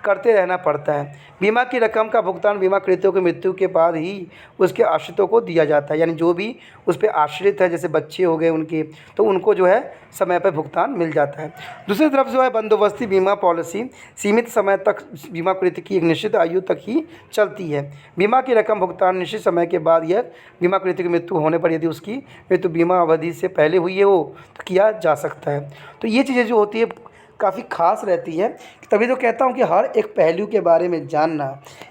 करते रहना पड़ता है। बीमा की रकम का भुगतान बीमाकृतों की मृत्यु के बाद ही उसके आश्रितों को दिया जाता है, यानी जो भी उस पर आश्रित है, जैसे बच्चे हो गए उनके, तो उनको जो है समय पर भुगतान मिल जाता है। दूसरी तरफ जो है बंदोबस्ती बीमा पॉलिसी सीमित समय तक बीमाकृत की एक निश्चित आयु तक ही चलती है। बीमा की रकम भुगतान निश्चित समय के बाद यह बीमाकृत की मृत्यु होने पर यदि उसकी मृत्यु बीमा अवधि से पहले हुई है वो तो किया जा सकता है। तो ये चीज़ें जो होती है काफ़ी खास रहती है। तभी तो कहता हूँ कि हर एक पहलू के बारे में जानना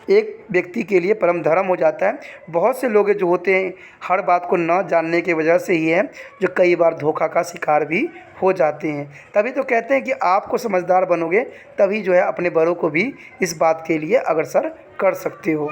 एक व्यक्ति के लिए परम धर्म हो जाता है। बहुत से लोग जो होते हैं हर बात को न जानने की वजह से ही है जो कई बार धोखा का शिकार भी हो जाते हैं। तभी तो कहते हैं कि आपको समझदार बनोगे तभी जो है अपने बड़ों को भी इस बात के लिए अग्रसर कर सकते हो।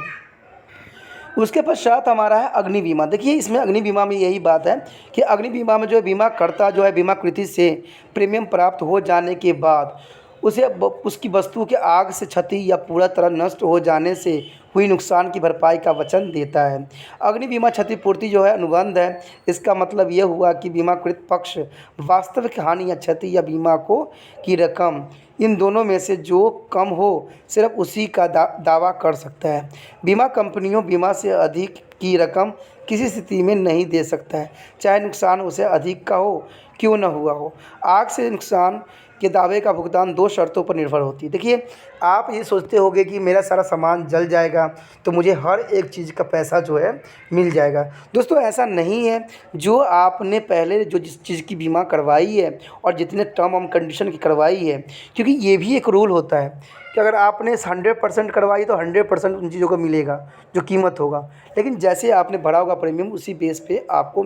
उसके पश्चात हमारा है अग्नि बीमा। देखिए इसमें अग्नि बीमा में यही बात है कि अग्नि बीमा में जो है बीमाकर्ता जो है बीमाकृति से प्रीमियम प्राप्त हो जाने के बाद उसे उसकी वस्तु के आग से क्षति या पूरा तरह नष्ट हो जाने से हुई नुकसान की भरपाई का वचन देता है। अग्नि बीमा क्षतिपूर्ति जो है अनुबंध है। इसका मतलब यह हुआ कि बीमाकृत पक्ष वास्तविक हानि या क्षति या बीमा को की रकम इन दोनों में से जो कम हो सिर्फ उसी का दावा कर सकता है। बीमा कंपनियों बीमा से अधिक की रकम किसी स्थिति में नहीं दे सकता है, चाहे नुकसान उसे अधिक का हो क्यों न हुआ हो। आग से नुकसान के दावे का भुगतान दो शर्तों पर निर्भर होती है। देखिए आप ये सोचते होंगे कि मेरा सारा सामान जल जाएगा तो मुझे हर एक चीज़ का पैसा जो है मिल जाएगा। दोस्तों ऐसा नहीं है। जो आपने पहले जो जिस चीज़ की बीमा करवाई है और जितने टर्म एंड कंडीशन की करवाई है, क्योंकि ये भी एक रूल होता है कि अगर आपने 100% करवाई तो 100% उन चीज़ों को मिलेगा जो कीमत होगा, लेकिन जैसे आपने भरा होगा प्रीमियम उसी बेस पे आपको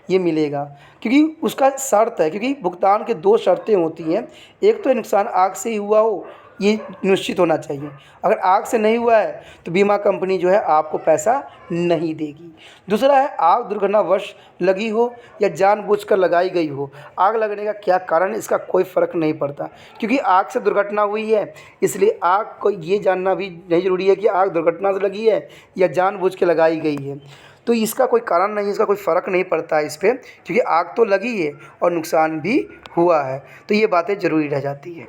ये मिलेगा, क्योंकि उसका शर्त है। क्योंकि भुगतान के दो शर्तें होती हैं, एक तो नुकसान आग से ही हुआ हो ये निश्चित होना चाहिए। अगर आग से नहीं हुआ है तो बीमा कंपनी जो है आपको पैसा नहीं देगी। दूसरा है आग दुर्घटनावश लगी हो या जानबूझकर लगाई गई हो। आग लगने का क्या कारण है, इसका कोई फ़र्क नहीं पड़ता, क्योंकि आग से दुर्घटना हुई है, इसलिए आग को ये जानना भी नहीं ज़रूरी है कि आग दुर्घटना से लगी है या जानबूझ के लगाई गई है। तो इसका कोई कारण नहीं है, इसका कोई फ़र्क नहीं पड़ता है इस पर, क्योंकि आग तो लगी है और नुकसान भी हुआ है। तो ये बातें ज़रूरी रह जाती है।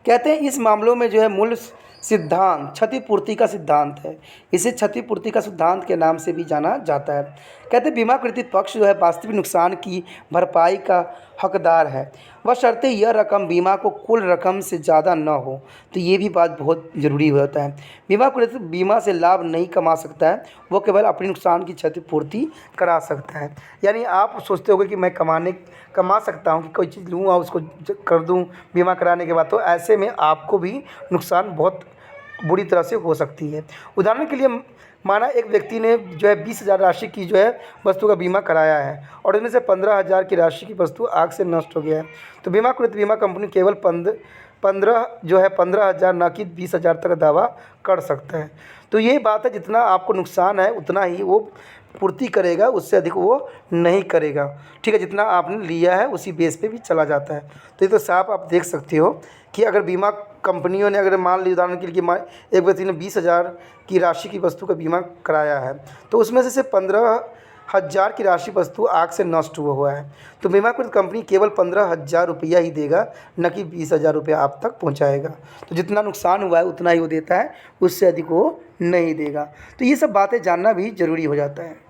कहते हैं इस मामलों में जो है मूल सिद्धांत क्षतिपूर्ति का सिद्धांत है। इसे क्षतिपूर्ति का सिद्धांत के नाम से भी जाना जाता है। कहते हैं बीमाकृत पक्ष जो है वास्तविक नुकसान की भरपाई का हकदार है, बशर्ते यह रकम बीमा को कुल रकम से ज़्यादा न हो। तो ये भी बात बहुत ज़रूरी होता है। बीमाकृत बीमा से लाभ नहीं कमा सकता है, वो केवल अपने नुकसान की क्षतिपूर्ति करा सकता है। यानी आप सोचते होगे कि मैं कमा सकता हूँ कि कोई चीज़ लूँ और उसको कर दूँ बीमा कराने के बाद, तो ऐसे में आपको भी नुकसान बहुत बुरी तरह से हो सकती है। उदाहरण के लिए माना एक व्यक्ति ने जो है 20,000 राशि की जो है वस्तु का बीमा कराया है और उसमें से 15,000 की राशि की वस्तु आग से नष्ट हो गया है, तो बीमाकृत बीमा कंपनी केवल 15,000 न कि 20,000 तक दावा कर सकता है। तो ये बात है, जितना आपको नुकसान है उतना ही वो पूर्ति करेगा, उससे अधिक वो नहीं करेगा। ठीक है, जितना आपने लिया है उसी बेस पे भी चला जाता है। तो ये तो साफ आप देख सकते हो कि अगर बीमा कंपनियों ने, अगर मान ली उदाहरण के लिए कि एक व्यक्ति ने 20,000 की राशि की वस्तु का बीमा कराया है, तो उसमें से सिर्फ 15,000 की राशि वस्तु आग से नष्ट हुआ है, तो बीमाकृत कंपनी केवल 15,000 रुपया ही देगा, न कि 20,000 रुपया आप तक पहुंचाएगा। तो जितना नुकसान हुआ है उतना ही वो देता है, उससे अधिक वो नहीं देगा। तो ये सब बातें जानना भी ज़रूरी हो जाता है।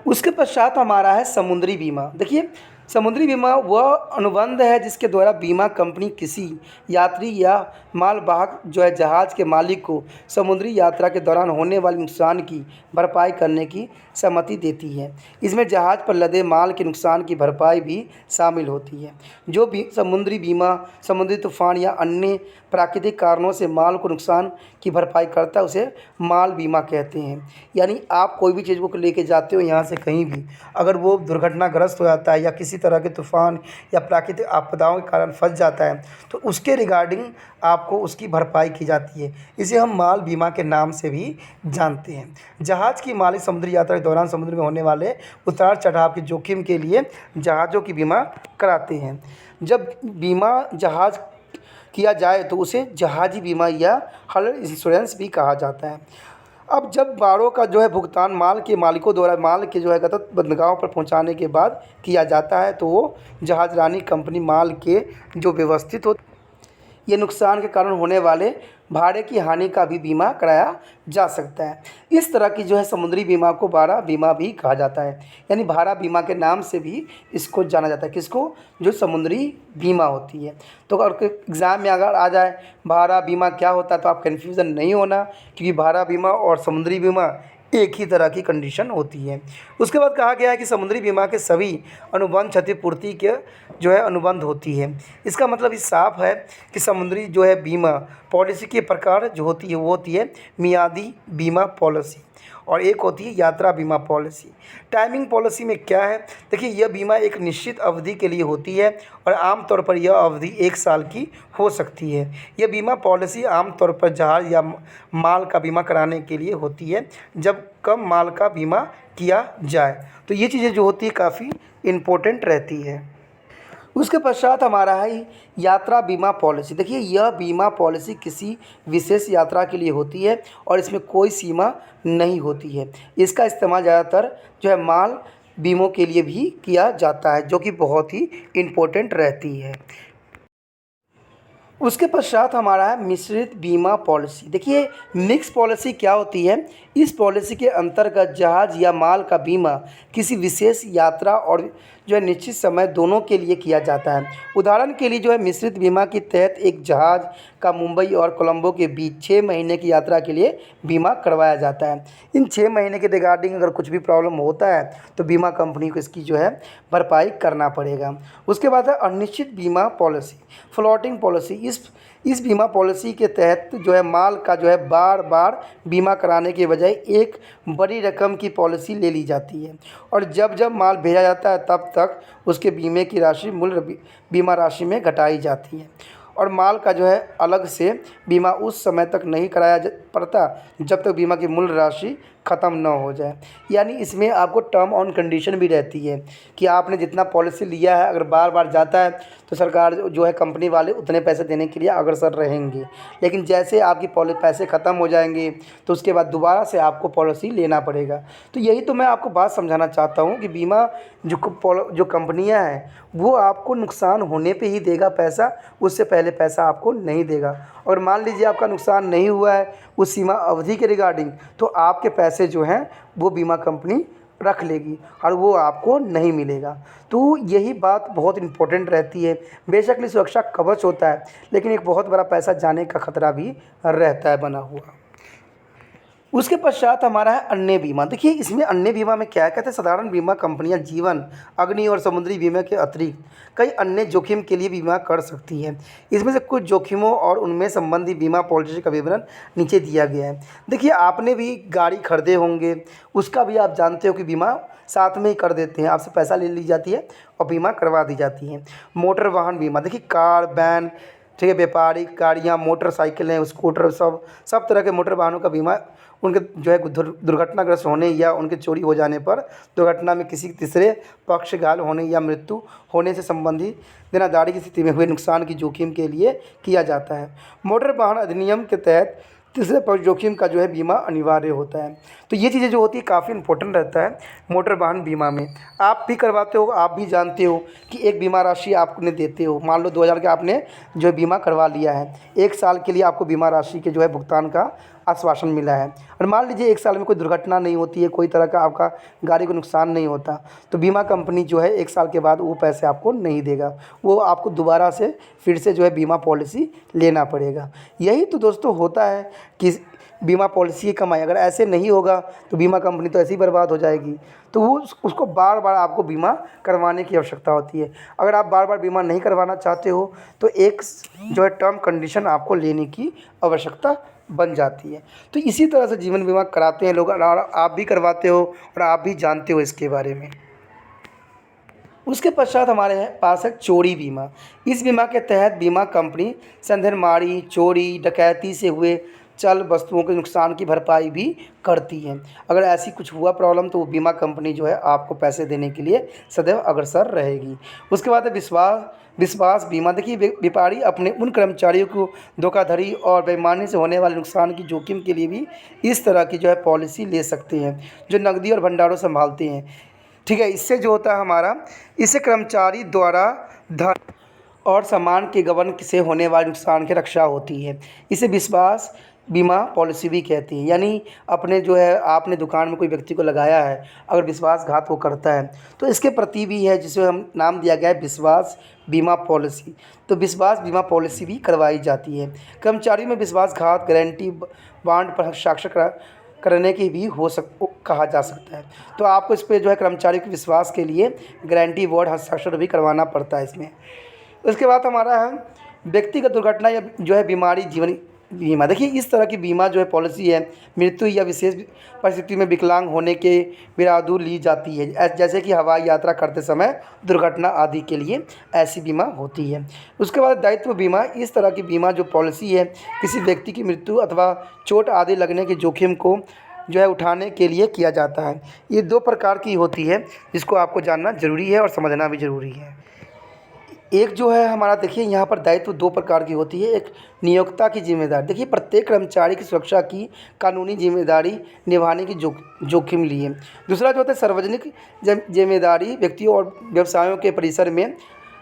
उसके पश्चात हमारा है समुद्री बीमा। देखिए, समुद्री बीमा वह अनुबंध है जिसके द्वारा बीमा कंपनी किसी यात्री या मालवाहक जो है जहाज़ के मालिक को समुद्री यात्रा के दौरान होने वाले नुकसान की भरपाई करने की सहमति देती है। इसमें जहाज़ पर लदे माल के नुकसान की भरपाई भी शामिल होती है। जो भी समुद्री बीमा समुद्री तूफान या अन्य प्राकृतिक कारणों से माल को नुकसान की भरपाई करता है, उसे माल बीमा कहते हैं। यानी आप कोई भी चीज़ को लेके जाते हो यहाँ से कहीं भी, अगर वो दुर्घटनाग्रस्त हो जाता है या किसी तरह के तूफ़ान या प्राकृतिक आपदाओं के कारण फंस जाता है, तो उसके रिगार्डिंग आपको उसकी भरपाई की जाती है। इसे हम माल बीमा के नाम से भी जानते हैं। जहाज़ की मालिक समुद्री यात्रा के दौरान समुद्र में होने वाले उतार चढ़ाव के जोखिम के लिए जहाज़ों की बीमा कराते हैं। जब बीमा जहाज़ किया जाए तो उसे जहाज़ी बीमा या हल इंश्योरेंस भी कहा जाता है। अब जब बाड़ों का जो है भुगतान माल के मालिकों द्वारा माल के जो है गंतव्य बंदरगाहों पर पहुंचाने के बाद किया जाता है, तो वो जहाज़रानी कंपनी माल के जो व्यवस्थित हो ये नुकसान के कारण होने वाले भाड़े की हानि का भी बीमा कराया जा सकता है। इस तरह की जो है समुद्री बीमा को भाड़ा बीमा भी कहा जाता है, यानी भाड़ा बीमा के नाम से भी इसको जाना जाता है। किसको? जो समुद्री बीमा होती है। तो अगर एग्ज़ाम में अगर आ जाए भाड़ा बीमा क्या होता है, तो आप कन्फ्यूज़न नहीं होना, क्योंकि भाड़ा बीमा और समुद्री बीमा एक ही तरह की कंडीशन होती है। उसके बाद कहा गया है कि समुद्री बीमा के सभी अनुबंध क्षतिपूर्ति के जो है अनुबंध होती है। इसका मतलब इस साफ है कि समुद्री जो है बीमा पॉलिसी के प्रकार जो होती है वो होती है मियादी बीमा पॉलिसी और एक होती है यात्रा बीमा पॉलिसी। टाइमिंग पॉलिसी में क्या है? देखिए, यह बीमा एक निश्चित अवधि के लिए होती है और आमतौर पर यह अवधि 1 साल की हो सकती है। यह बीमा पॉलिसी आमतौर पर जहाज़ या माल का बीमा कराने के लिए होती है, जब कम माल का बीमा किया जाए। तो ये चीज़ें जो होती है काफ़ी इम्पोर्टेंट रहती है। उसके पश्चात हमारा है यात्रा बीमा पॉलिसी। देखिए, यह बीमा पॉलिसी किसी विशेष यात्रा के लिए होती है और इसमें कोई सीमा नहीं होती है। इसका इस्तेमाल ज़्यादातर जो है माल बीमों के लिए भी किया जाता है, जो कि बहुत ही इम्पोर्टेंट रहती है। उसके पश्चात हमारा है मिश्रित बीमा पॉलिसी। देखिए, मिक्स पॉलिसी क्या होती है? इस पॉलिसी के अंतर्गत जहाज़ या माल का बीमा किसी विशेष यात्रा और जो है निश्चित समय दोनों के लिए किया जाता है। उदाहरण के लिए जो है मिश्रित बीमा के तहत एक जहाज़ का मुंबई और कोलंबो के बीच 6 महीने की यात्रा के लिए बीमा करवाया जाता है। इन 6 महीने के रिगार्डिंग अगर कुछ भी प्रॉब्लम होता है तो बीमा कंपनी को इसकी जो है भरपाई करना पड़ेगा। उसके बाद है अनिश्चित बीमा पॉलिसी, फ्लोटिंग पॉलिसी। इस बीमा पॉलिसी के तहत जो है माल का जो है बार बार बीमा कराने के बजाय एक बड़ी रकम की पॉलिसी ले ली जाती है और जब जब माल भेजा जाता है तब तक उसके बीमे की राशि मूल बीमा राशि में घटाई जाती है। और माल का जो है अलग से बीमा उस समय तक नहीं कराया पड़ता जब तक बीमा की मूल राशि ख़त्म न हो जाए। यानी इसमें आपको टर्म ऑन कंडीशन भी रहती है कि आपने जितना पॉलिसी लिया है अगर बार बार जाता है तो सरकार जो है कंपनी वाले उतने पैसे देने के लिए अग्रसर रहेंगे। लेकिन जैसे आपकी पैसे ख़त्म हो जाएंगे तो उसके बाद दोबारा से आपको पॉलिसी लेना पड़ेगा। तो यही तो मैं आपको बात समझाना चाहता हूँ कि बीमा जो कंपनियाँ हैं वो आपको नुकसान होने पे ही देगा पैसा, उससे पहले पैसा आपको नहीं देगा। और मान लीजिए आपका नुकसान नहीं हुआ है उस सीमा अवधि के रिगार्डिंग, तो आपके पैसे जो हैं वो बीमा कंपनी रख लेगी और वो आपको नहीं मिलेगा। तो यही बात बहुत इम्पोर्टेंट रहती है। बेशक ये सुरक्षा कवच होता है लेकिन एक बहुत बड़ा पैसा जाने का खतरा भी रहता है बना हुआ। उसके पश्चात हमारा है अन्य बीमा। देखिए इसमें अन्य बीमा में क्या है, कहते हैं साधारण बीमा कंपनियां जीवन, अग्नि और समुद्री बीमा के अतिरिक्त कई अन्य जोखिम के लिए बीमा कर सकती है। इसमें से कुछ जोखिमों और उनमें संबंधी बीमा पॉलिसी का विवरण नीचे दिया गया है। देखिए आपने भी गाड़ी खरीदे होंगे, उसका भी आप जानते हो कि बीमा साथ में ही कर देते हैं, आपसे पैसा ले ली जाती है और बीमा करवा दी जाती है। मोटर वाहन बीमा, देखिए कार, वैन, ठीक है, व्यापारिक गाड़ियाँ, मोटरसाइकिलें, स्कूटर, सब तरह के मोटर वाहनों का बीमा उनके जो है दुर्घटनाग्रस्त होने या उनके चोरी हो जाने पर दुर्घटना में किसी तीसरे पक्ष घायल होने या मृत्यु होने से संबंधी देनादारी की स्थिति में हुए नुकसान की जोखिम के लिए किया जाता है। मोटर वाहन अधिनियम के तहत तीसरे पक्ष जोखिम का जो है बीमा अनिवार्य होता है। तो ये चीज़ें जो होती है काफ़ी इंपॉर्टेंट रहता है मोटर वाहन बीमा में। आप भी करवाते हो, आप भी जानते हो कि एक बीमा राशि आपने देते हो। मान लो 2000 का आपने जो है बीमा करवा लिया है, 1 साल के लिए आपको बीमा राशि के जो है भुगतान का आश्वासन मिला है। और मान लीजिए 1 साल में कोई दुर्घटना नहीं होती है, कोई तरह का आपका गाड़ी को नुकसान नहीं होता, तो बीमा कंपनी जो है 1 साल के बाद वो पैसे आपको नहीं देगा, वो आपको दोबारा से फिर से जो है बीमा पॉलिसी लेना पड़ेगा। यही तो दोस्तों होता है कि बीमा पॉलिसी की कमाई। अगर ऐसे नहीं होगा तो बीमा कंपनी तो ऐसे ही बर्बाद हो जाएगी। तो वो उसको बार बार आपको बीमा करवाने की आवश्यकता होती है। अगर आप बार बार बीमा नहीं करवाना चाहते हो तो एक जो है टर्म कंडीशन आपको लेने की आवश्यकता बन जाती है। तो इसी तरह से जीवन बीमा कराते हैं लोग और आप भी करवाते हो और आप भी जानते हो इसके बारे में। उसके पश्चात हमारे पास है चोरी बीमा। इस बीमा के तहत बीमा कंपनी संधनमारी, चोरी, डकैती से हुए चल वस्तुओं के नुकसान की भरपाई भी करती है। अगर ऐसी कुछ हुआ प्रॉब्लम तो वो बीमा कंपनी जो है आपको पैसे देने के लिए सदैव अग्रसर रहेगी। उसके बाद है विश्वास बीमा। देखिए व्यापारी अपने उन कर्मचारियों को धोखाधड़ी और बेईमानी से होने वाले नुकसान की जोखिम के लिए भी इस तरह की जो है पॉलिसी ले सकते हैं जो नकदी और भंडारों संभालते हैं। ठीक है, इससे जो होता है हमारा, इससे कर्मचारी द्वारा धन और सामान के गबन से होने वाले नुकसान की रक्षा होती है। इसे विश्वास बीमा पॉलिसी भी कहती है। यानी अपने जो है आपने दुकान में कोई व्यक्ति को लगाया है, अगर विश्वासघात वो करता है तो इसके प्रति भी है जिसे हम नाम दिया गया है विश्वास बीमा पॉलिसी। तो विश्वास बीमा पॉलिसी भी करवाई जाती है। कर्मचारियों में विश्वासघात गारंटी बांड पर हस्ताक्षर करने की भी कहा जा सकता है। तो आपको इस पर जो है कर्मचारी के विश्वास के लिए गारंटी बॉन्ड हस्ताक्षर भी करवाना पड़ता है इसमें। उसके बाद हमारा है व्यक्तिगत दुर्घटना या जो है बीमारी जीवन बीमा। देखिए इस तरह की बीमा जो है पॉलिसी है मृत्यु या विशेष परिस्थिति में विकलांग होने के बिरादू ली जाती है, जैसे कि हवाई यात्रा करते समय दुर्घटना आदि के लिए ऐसी बीमा होती है। उसके बाद दायित्व बीमा। इस तरह की बीमा जो पॉलिसी है किसी व्यक्ति की मृत्यु अथवा चोट आदि लगने के जोखिम को जो है उठाने के लिए किया जाता है। ये 2 प्रकार की होती है जिसको आपको जानना ज़रूरी है और समझना भी ज़रूरी है। एक जो है हमारा, देखिए यहाँ पर दायित्व 2 प्रकार की होती है। एक नियोक्ता की जिम्मेदारी। देखिए प्रत्येक कर्मचारी की सुरक्षा की कानूनी जिम्मेदारी निभाने की जोखिम लिए। दूसरा जो होता है सार्वजनिक जिम्मेदारी, व्यक्तियों और व्यवसायों के परिसर में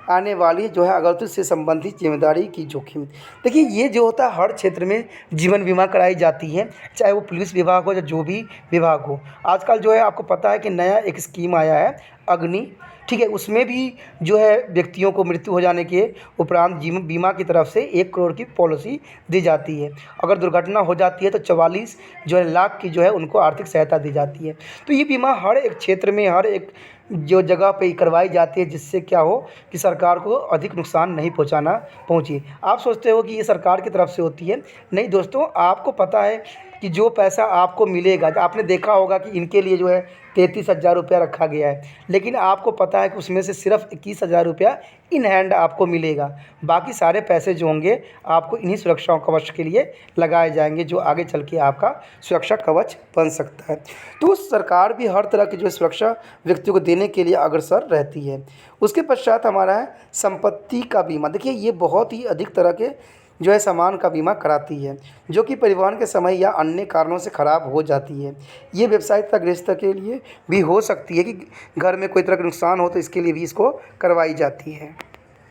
आने वाली जो है अगलतों से संबंधित जिम्मेदारी की जोखिम। देखिए ये जो होता है हर क्षेत्र में जीवन बीमा कराई जाती है, चाहे वो पुलिस विभाग हो या जो भी विभाग हो। आजकल जो है आपको पता है कि नया एक स्कीम आया है अग्नि, ठीक है, उसमें भी जो है व्यक्तियों को मृत्यु हो जाने के उपरांत जीवन बीमा की तरफ से 1 करोड़ की पॉलिसी दी जाती है। अगर दुर्घटना हो जाती है तो 44 जो है लाख की जो है उनको आर्थिक सहायता दी जाती है। तो ये बीमा हर एक क्षेत्र में हर एक जो जगह पे करवाई जाती है जिससे क्या हो कि सरकार को अधिक नुकसान नहीं पहुँचे। आप सोचते हो कि ये सरकार की तरफ से होती है, नहीं दोस्तों, आपको पता है कि जो पैसा आपको मिलेगा, आपने देखा होगा कि इनके लिए जो है 33,000 रुपया रखा गया है, लेकिन आपको पता है कि उसमें से सिर्फ 21,000 रुपया इन हैंड आपको मिलेगा। बाकी सारे पैसे जो होंगे आपको इन्हीं सुरक्षा कवच के लिए लगाए जाएंगे, जो आगे चल के आपका सुरक्षा कवच बन सकता है। तो सरकार भी हर तरह की जो सुरक्षा व्यक्तियों को देने के लिए अग्रसर रहती है। उसके पश्चात हमारा है संपत्ति का बीमा। देखिए ये बहुत ही अधिक तरह के जो है सामान का बीमा कराती है, जो कि परिवहन के समय या अन्य कारणों से ख़राब हो जाती है। ये व्यवसाय तथा गृहस्थ के लिए भी हो सकती है कि घर में कोई तरह का नुकसान हो तो इसके लिए भी इसको करवाई जाती है।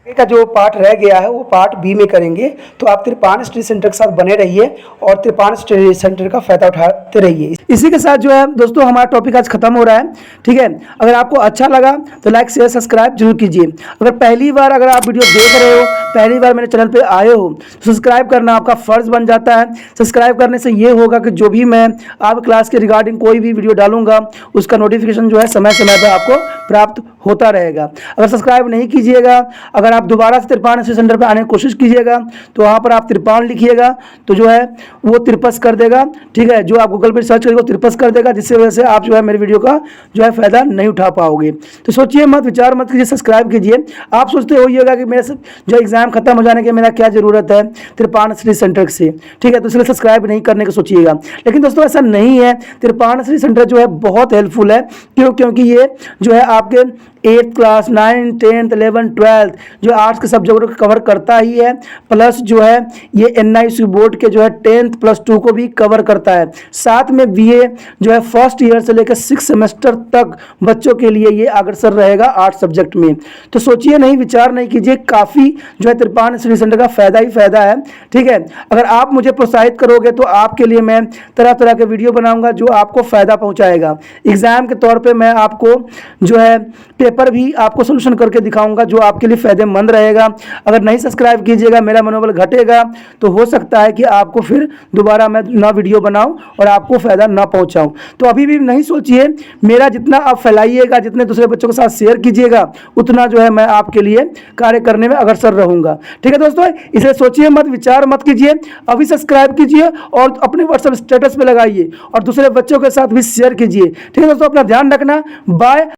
का जो पार्ट रह गया है वो पार्ट बी में करेंगे। तो आप त्रिपान स्टडी सेंटर के साथ बने रहिए और त्रिपान स्टडी सेंटर का फ़ायदा उठाते रहिए। इसी के साथ जो है दोस्तों हमारा टॉपिक आज खत्म हो रहा है, ठीक है। अगर आपको अच्छा लगा तो लाइक शेयर सब्सक्राइब जरूर कीजिए। अगर पहली बार अगर आप वीडियो देख रहे हो, पहली बार मेरे चैनल पर आए हो तो सब्सक्राइब करना आपका फ़र्ज़ बन जाता है। सब्सक्राइब करने से ये होगा कि जो भी मैं आप क्लास के रिगार्डिंग कोई भी वीडियो डालूंगा उसका नोटिफिकेशन जो है समय समय पर आपको प्राप्त होता रहेगा। अगर सब्सक्राइब नहीं कीजिएगा, अगर आप दोबारा से त्रिपान स्टडी सेंटर पर आने की कोशिश कीजिएगा तो वहाँ पर आप त्रिपान लिखिएगा तो जो है वो तिरपस कर देगा, ठीक है। जो आप गूगल पर सर्च करेंगे वो तिरपस कर देगा, जिससे वजह से आप जो है मेरे वीडियो का जो है फ़ायदा नहीं उठा पाओगे। तो सोचिए मत, विचार मत कीजिए, सब्सक्राइब कीजिए। आप सोचते होइएगा कि मेरे जो एग्ज़ाम खत्म हो जाने के मेरा क्या ज़रूरत है त्रिपान स्टडी सेंटर से, ठीक है, तो इसलिए सब्सक्राइब नहीं करने का सोचिएगा। लेकिन दोस्तों ऐसा नहीं है, त्रिपान स्टडी सेंटर जो है बहुत हेल्पफुल है। क्योंकि ये जो है आपके 8th class 9th 10th 11th 12th जो आर्ट्स के सब्जेक्टों को कवर करता ही है, प्लस जो है ये NIC बोर्ड के जो है 10th +2 को भी कवर करता है। साथ में BA जो है फर्स्ट ईयर से लेकर 6 सेमेस्टर तक बच्चों के लिए ये अग्रसर रहेगा आर्ट्स सब्जेक्ट में। तो सोचिए नहीं, विचार नहीं कीजिए, काफ़ी जो है त्रिपान स्टडी सेंटर का फ़ायदा ही फ़ायदा है, ठीक है। अगर आप मुझे प्रोत्साहित करोगे तो आपके लिए मैं तरह तरह के वीडियो बनाऊँगा जो आपको फ़ायदा पहुँचाएगा। एग्ज़ाम के तौर पर मैं आपको जो है पेपर भी आपको सोल्यूशन करके दिखाऊंगा जो आपके लिए फ़ायदेमंद रहेगा। अगर नहीं सब्सक्राइब कीजिएगा, मेरा मनोबल घटेगा, तो हो सकता है कि आपको फिर दोबारा मैं ना वीडियो बनाऊं और आपको फ़ायदा ना पहुंचाऊं। तो अभी भी नहीं सोचिए, मेरा जितना आप फैलाइएगा, जितने दूसरे बच्चों के साथ शेयर कीजिएगा, उतना जो है मैं आपके लिए कार्य करने में अग्रसर रहूँगा, ठीक है दोस्तों। इसलिए सोचिए मत, विचार मत कीजिए, अभी सब्सक्राइब कीजिए और अपने व्हाट्सएप स्टेटस पर लगाइए और दूसरे बच्चों के साथ भी शेयर कीजिए, ठीक है दोस्तों। अपना ध्यान रखना, बाय।